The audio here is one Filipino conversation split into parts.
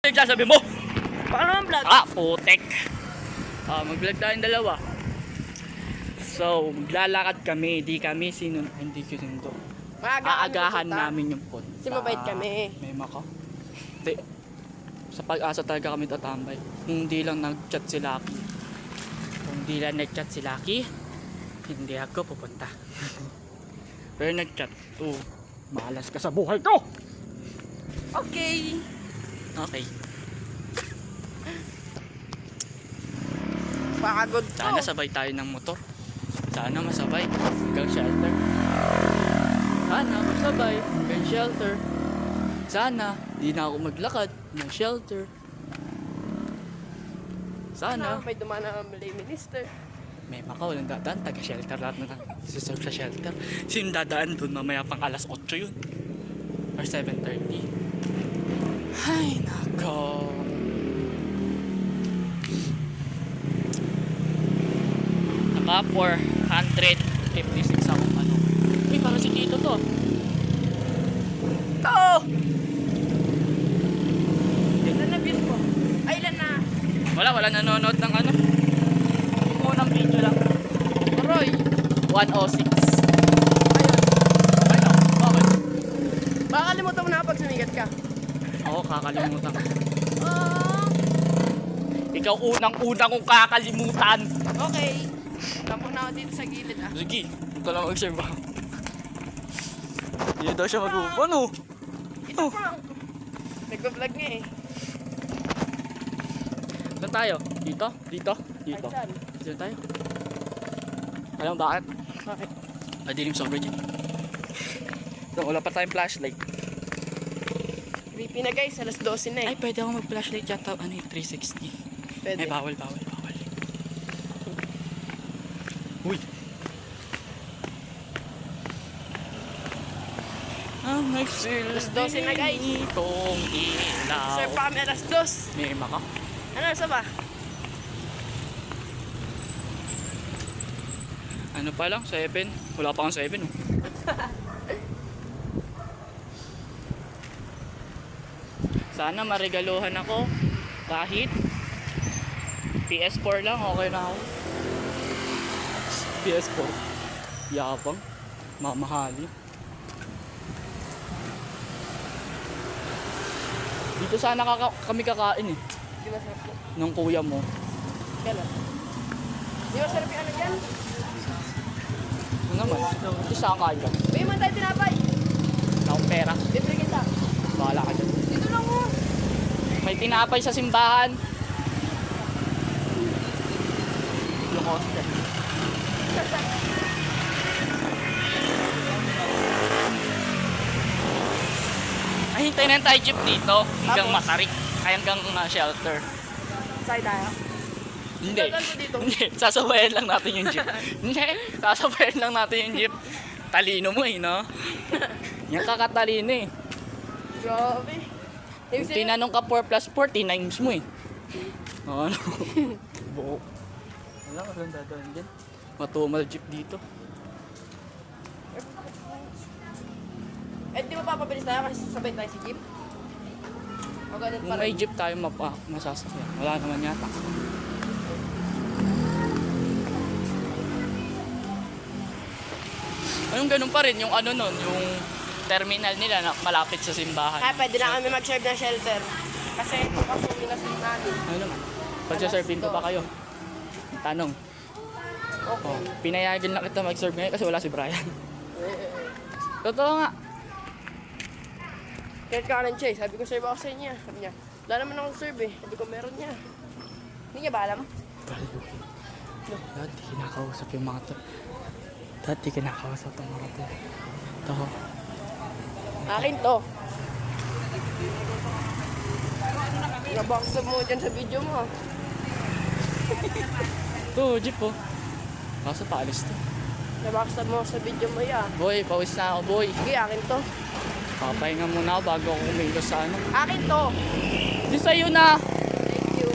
yung sasabi mo? Paano ang vlog? Putek. Mag-vlog tayong dalawa. So, maglalakad kami. Hindi ko sinundo. Aagahan namin yung punta. Kasi mabait kami. May mako. Hindi. Sa Pag-asa talaga kami tatambay. Kung hindi lang nag-chat si Lucky. Hindi ako pupunta. Pero nag-chat. Malas ka sa buhay ko! Okay. Okay. Pagod to. Sana sabay tayo ng motor. Sana masabay. Hanggang shelter. Sana masabay. Hanggang shelter. Sana di na ako maglakad ng shelter. Sana. May dumaan na Malay Minister. May makaw lang dadaan. Taga-shelter lahat na suserve sa shelter. Sino dadaan dun mamaya pang alas 8 yun? Or 7:30. Ay, nako. Naka 456 ako ano. Uy, parang si Tito to. Ilan na views mo? Ay, ilan na? Wala nanonood ng ano. Yung unang video lang. Roy. 106. Ayun. Ay, no. Bakit? Baka kalimutan mo na pag sumigat ka. Oo, kakalimutan ko. Ikaw unang-unang kong kakalimutan. Okay. Tampo na ako dito sa gilid Sige, huwag ka lang mag-serve ako. Hindi daw siya mag-upan, oh. Ito pa. Nagpa-vlog nga eh. Saan tayo? Dito? Ay, saan? Dito tayo. Alam mo bakit? Bakit? Madilim sobra dyan. So, wala pa tayong flashlight. Creepy na guys, alas 12 na eh. Ay, pwede ako mag-flashlight yata. Ano yung 360? Pwede. Ay, bawal. Uy! Ang nagsilbi Alas 12 na, guys. itong ilaw. Sir pa kami alas 2. May maka. Ano, sa ba? Ano pa lang? 7? Wala pa kang 7, oh. Sana maregaluhan ako. Kahit PS4 lang, okay na ako. PS4. Yabang. Mamahali. Dito sana kami kakain eh. Di masarap po. Nung kuya mo. Kailan? Di masarap yung ano dyan? Ano naman? Ito saan kain ka? Uy, man tayo tinapay. Wala akong pera. Libre kita. Bahala ka dyan. Dito lang mo. May tinapay sa simbahan. Yung hostel. Ay, hintayin na tayo jeep dito. Hanggang Tapos? Matarik. Ay, hanggang shelter. Saan tayo? Hindi. Tagal mo dito. Hindi. Sasabayan lang natin yung jeep. Hindi. Sasabayan lang natin yung jeep. Talino mo eh, no? Yan kakatalino eh. Grabe. Kung tinanong ka 4 plus 4, tinames mo eh. Ano? Buo. Wala ka lang dadaan dyan. Matumal jeep dito. Eh, di ba papabilis tayo kasi sabay tayo sa jeep? O ganun Kung pa may rin. jeep tayo masasakyan. Wala naman yata. Ayun, ganun pa rin. Yung ano nun, yung terminal nila na malapit sa simbahan. Ah, pwede na kami mag-serve ng shelter. Kasi papasukin na sa natin. Ano naman? Pagsaserving ko pa kayo. Tanong. Okay. Pinayagan lang kita mag-serve ngayon kasi wala si Brian. Totoo nga. Kahit ka ng Che, sabi ko serve ako sa inyo. Sabi niya, wala naman akong serve eh. Sabi ko meron niya. Hindi niya ba alam? Dati kinakausap yung mga to. Dati kinakausap yung mga to. Ito. Akin to. Nabackstab mo dyan sa video mo. Ito, jeep oh. Kaso paalis to. Nabackstab mo sa video mo yan. Boy, pawis na ako boy. Sige, akin to. Papahinga muna ako bago ako kumilos sa ano. Akin to. Di sa'yo na! Thank you.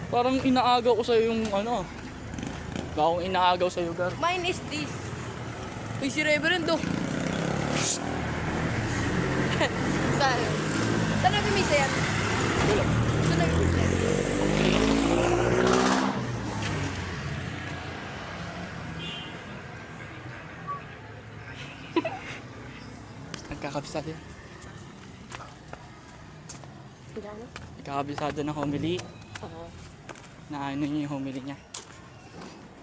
Parang inaagaw ko sa'yo yung ano. Baka akong inaagaw sa'yo, Gar. Mine is this. Uy, si Reverend oh. Saan? Kakabisado yan. Gano? Kakabisado ng homily. Oo. Na ano niya yung homily niya.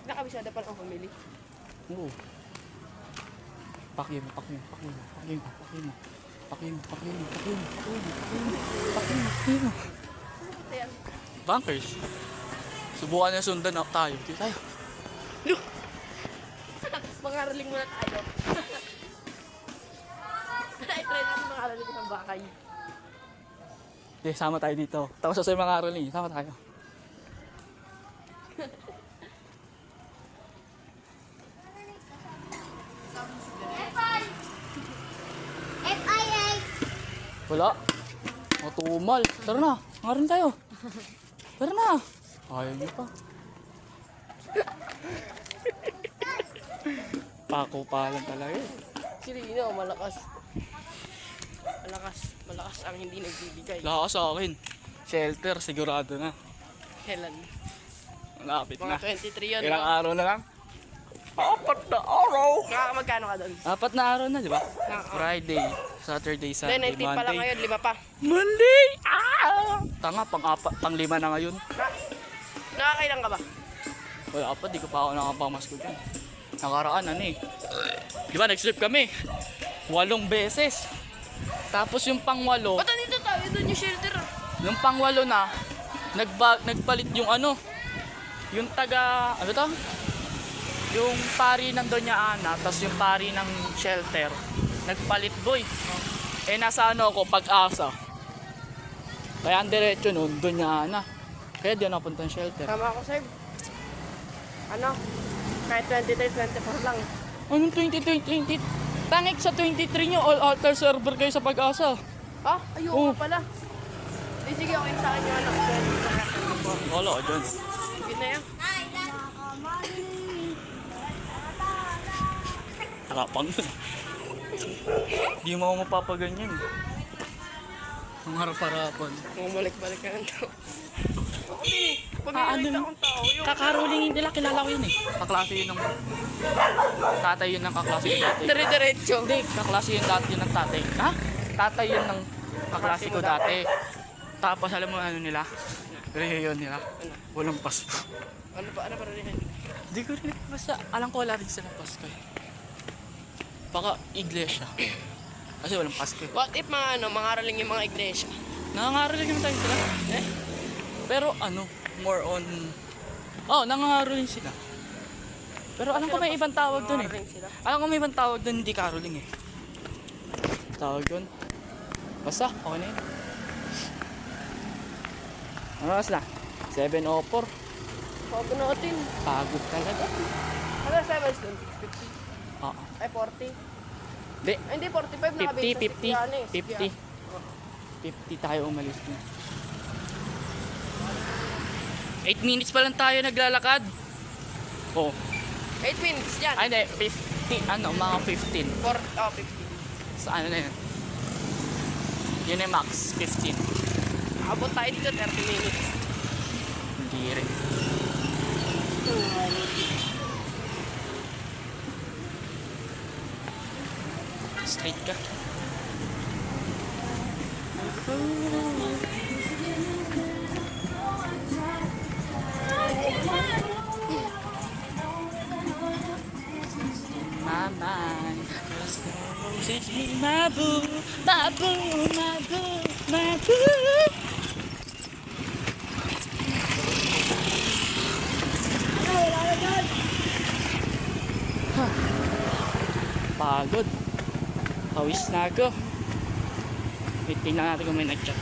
Nakabisada pa ang family. Oo. Pakyo mo, pakyo mo, pakyo mo, pakyo mo, pakyo mo. Pakyo mo, pakyo mo, pakyo mo, pakyo mo, pakyo mo, pakyo mo, pakyo mo. Ayan. Bankers. Subukan niya sundan na tayo. Dito tayo. Look! Mangaraling muna tayo. Ay, try natin mangaraling ng bakay. Okay, sama tayo dito. Tapos sa mga araling, sama tayo. Wala. Matumal. Tara na. Ngarin tayo. Tara na. Ayaw niyo pa. Pako pa lang talaga eh. Si Rino, malakas. Malakas ang hindi nagbibigay. Lakas sa akin. Shelter, sigurado na. Kailan? Malapit na. Mga 23 yan. Ilang araw na lang? 4 na araw! Magkano ka doon? 4 na araw na, di ba? Na- Friday, Saturday, Sunday, 19 pa lang Monday. ngayon, 5 pa. Monday! Ah! Tanga, pang 5 na ngayon. Nakakailan ka ba? Wala pa, di ko pa ako nakapamasko dyan. Nakaraan, ano eh. Di ba, nag-sleep kami. 8 beses. Tapos yung pang-8, Ba't nandito tayo doon yung shelter? yung pang-8 na, nagpalit yung ano, yung taga, ano to? Yung pari ng Doña Ana, tapos yung pari ng shelter, nagpalit boy. Eh nasa ano ako, Pag-asa. Kaya ang diretso nun, Doña Ana. Kaya di ako napunta ng shelter. Tama ako, sir. Ano? Kahit 23, 24 lang. Anong 2020? Tangik sa 23 nyo, all altar server kayo sa Pag-asa. Ah, ayoko Oh. nga pala. Eh, sige, okay sa akin yung ano. Wala ka dyan. Sige na yan. Harapang nun. Di mo ako mapapaganyan. Ang harap-harapan. Bumalik-balik ka ng tao. Pag Ah, nakita ano? akong tao, yung... Kakarulingin nila, kilala ko yun eh. Kaklase yun ng... Tatay yun ng kaklase ko dati. Dire-diretso. Hindi, kaklase yun dati yun ng tatay. Ha? Tatay yun ng kaklase ko dati. Tapos alam mo ano nila? Reunion nila. Walang Pasko. Ano pa rin yan? Hindi ko rin, basta alam ko wala rin silang Pasko eh. Baka iglesia. Kasi walang Pasko eh. What if mga ano, mangaraling yung mga iglesia? Nangangaroling naman tayo sila. Eh? Pero ano, more on... Oh, nangangaroling sila. Pero alam ko may ibang tawag dun eh. Mangaraling sila. Alam ko may ibang tawag dun, hindi caroling eh. Tawag dun. Basta, okay na yun. Ano oras na? 7:04. Pag natin. Pagod talaga. Ano, 7 doon? 50? Oo. Ay, 40? Hindi, Ay, hindi, 45 na 50, 50 tayo umalis na. 8 minutes pa lang tayo naglalakad. Oh. 8 minutes dyan. Ay, hindi. 50, ano, mga 15. 50. Sa ano na yun? Yun ay max, 15. Abot tayo dito, 30 minutes. Hindi rin. Straight ka. My mind says me, my boo, my boo, my boo, my boo. Pagod. Pawis na ako. Wait, tingnan natin kung may nag-chat.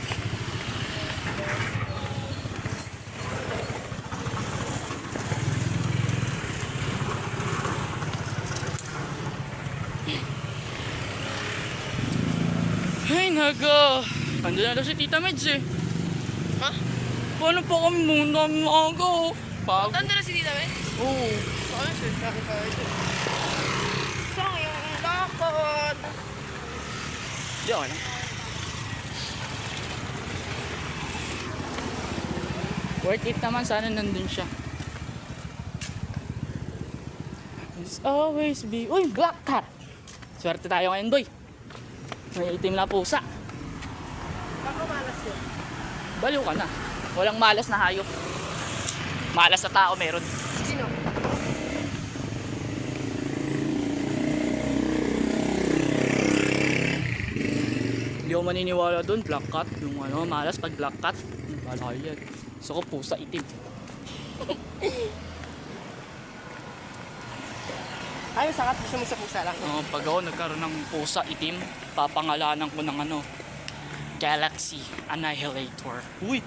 Ay, nago. Ando na daw si Tita Meds eh. Ha? Paano pa kami muna ako? Pagod. Tanda na si Tita Ben? Oo. Saan siya? Saan ka ito? Saan yung lakad? Di okay lang. Worth it naman, sana nandun siya. It's always be... Uy, black car! Swerte tayo ngayon, boy. May itim na pusa. Baka malas yun. Baliw ka na. Walang malas na hayop. Malas na tao meron. Sino? Hindi ako maniniwala doon. Black cat. Yung ano, malas pag black cat. Wala yan. Gusto ko pusa itim. Ayaw, sakat gusto mo sa pusa lang. Pag ako nagkaroon ng pusa itim, papangalanan ko ng ano, Galaxy Annihilator. Uy!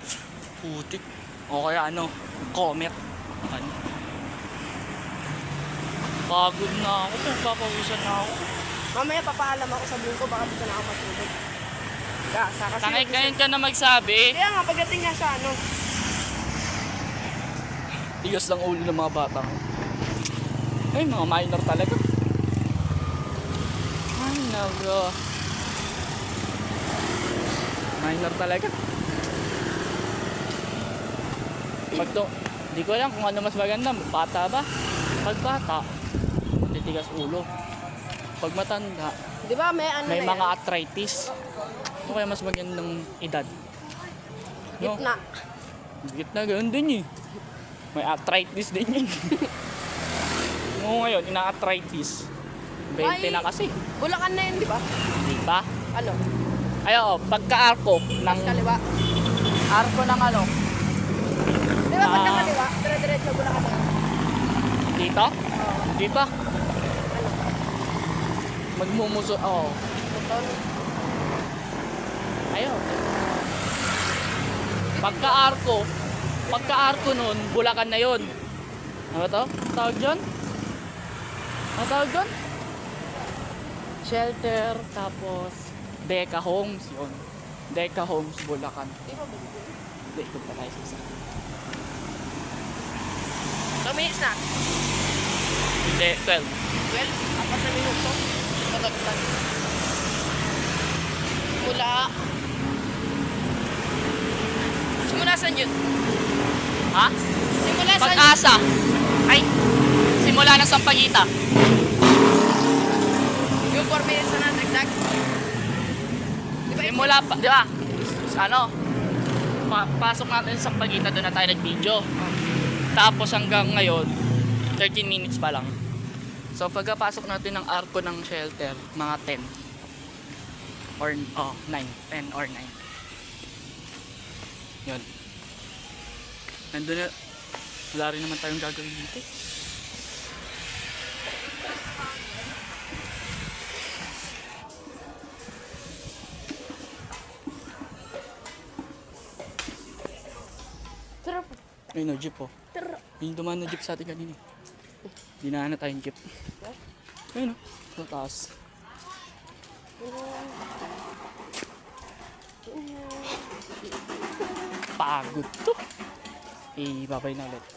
Putik. O kaya ano, Comet. Ano? Pagod na ako. Papawisan na ako. Mamaya papaalam ako sa ko, baka di ka na ako matulog. Gasa, kasi... Tangay ngayon ka na magsabi. Kaya nga, pagdating nga sa ano, Tigas lang ulo ng mga bata. Ay, mga minor talaga. Ay, nabro. Minor talaga. Pag to, di ko alam kung ano mas maganda. Bata ba? Pag bata, matitigas ulo. Pag matanda, di ba may ano may na mga yan? arthritis. Ano kaya mas magandang edad? No? Gitna. Gitna, ganun din eh. May arthritis din yun. Mo ngayon, ina-arthritis. 20 Ay. na kasi. Bulacan na yun, di ba? Di ba? Ano? Ay, oo, pagka-arko ng Kaliwa. arko ng ano, Di ba pag Ah. nakaliwa, dire-diretso Bulacan na. dito? Oo. Dito? Ano? Magmumuso, oo. Beton. Ayo. Pagka-arko nun, Bulacan na yun. Ano to? Tawag dyan? Ano tawag dyan? Shelter, tapos Deca Homes, yun. Deca Homes, Bulacan. Di ba ba? Hindi, ito pa tayo sa isa. 2 minutes na. Hindi, 12. 12? Apat na minuto. Matagtag. Simula saan yun? Ha? Simula saan yun? Pag-asa. Ay, simula ng Sampaguita. Yung 4 minutes na nadagdag. Di ba? Simula pa, di ba? Ano? Pasok natin sa Sampaguita, doon na tayo nag-video. Tapos hanggang ngayon, 13 minutes pa lang. So pagkapasok natin ng arko ng shelter, mga 10. Or, 9. 10 or 9. Yun. Nandun na, wala rin naman tayong gagawin dito. Tara po. Ayun na, jeep oh. Tara. Yung dumaan na jeep sa atin kanina. Dinaan na tayong jeep. Ayun oh, sa taas. Pagod to. Babay na ulit.